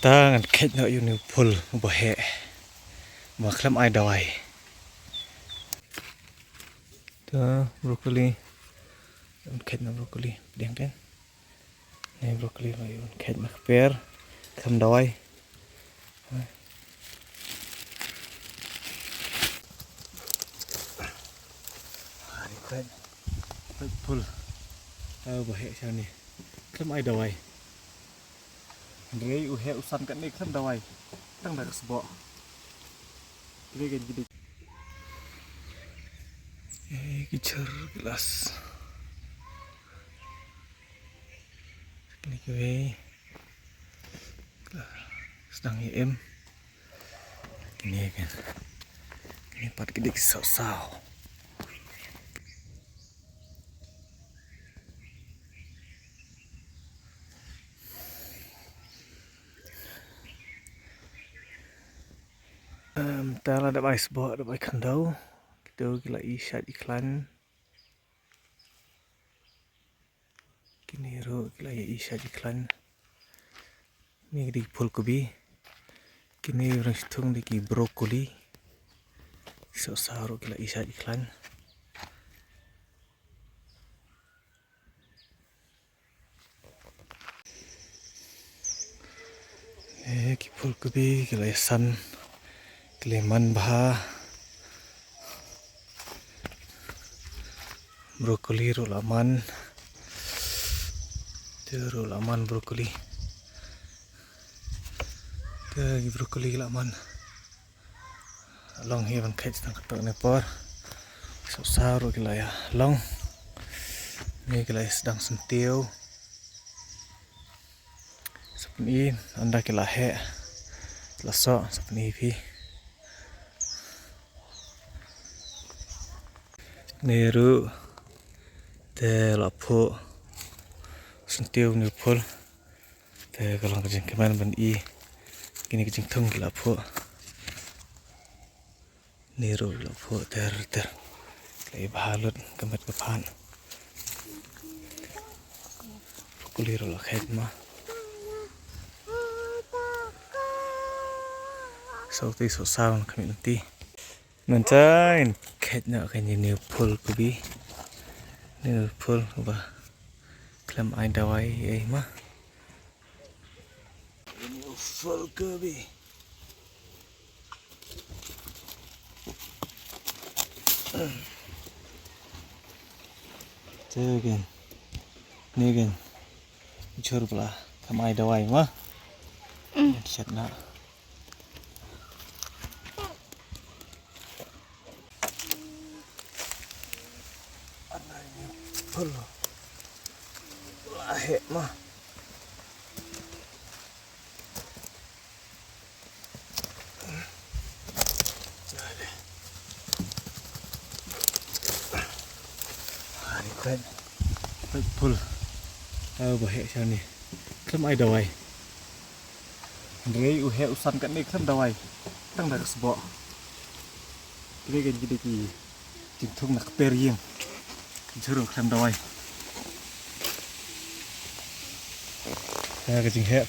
Tangan kait nak you ni pul bahe, maklam ai dawai. Ta brokoli, kait nak brokoli, deng deng. Ni brokoli lah you kait nak per, kam dawai. Ni kait pul, bahe macam ni, kam ai dawai. Dia uhe usan kat ni kam dawai. Tang dah sebok. Dia kan jadi. Kicer gelas. Ini kue. Sedang IM. Ini kan. Ini pat gede saw-saw. Tala ada baik sebab ada baik kandau. Kita gila isyat iklan. Kini ro gila isyat iklan. Ni di pulkobi. Kini orang hitung di brokoli. So-so gila isyat iklan. Ki pulkobi gila san. Leman bah brokoli rulaman brokoli ke brokoli laman long hi ban kait tang katok ne por so saru gila ya long ni gila sedang sentiu seperti anda gila he lasok seperti ini Neru te lapo sentiu ni pol te kalau kerja keman ban I kini kerja tung lapo Neru lapo ter lagi bahalut kemat kepan kulir lah kait mah sauti sosawan kami nanti Nantain kait nak kini ni pul kubi ni pul ubah klam ai dawai mah ini pul kubi tu ni kan jur pula klam ai dawai mah chat nak lahir mah hari kan pul bahaya macam ni kem ai dawai dia uhe usan kat ni kem dawai tang dah sebok dia kan jadi jintung nak periang Jurung kem dawai. Ya kecing hek,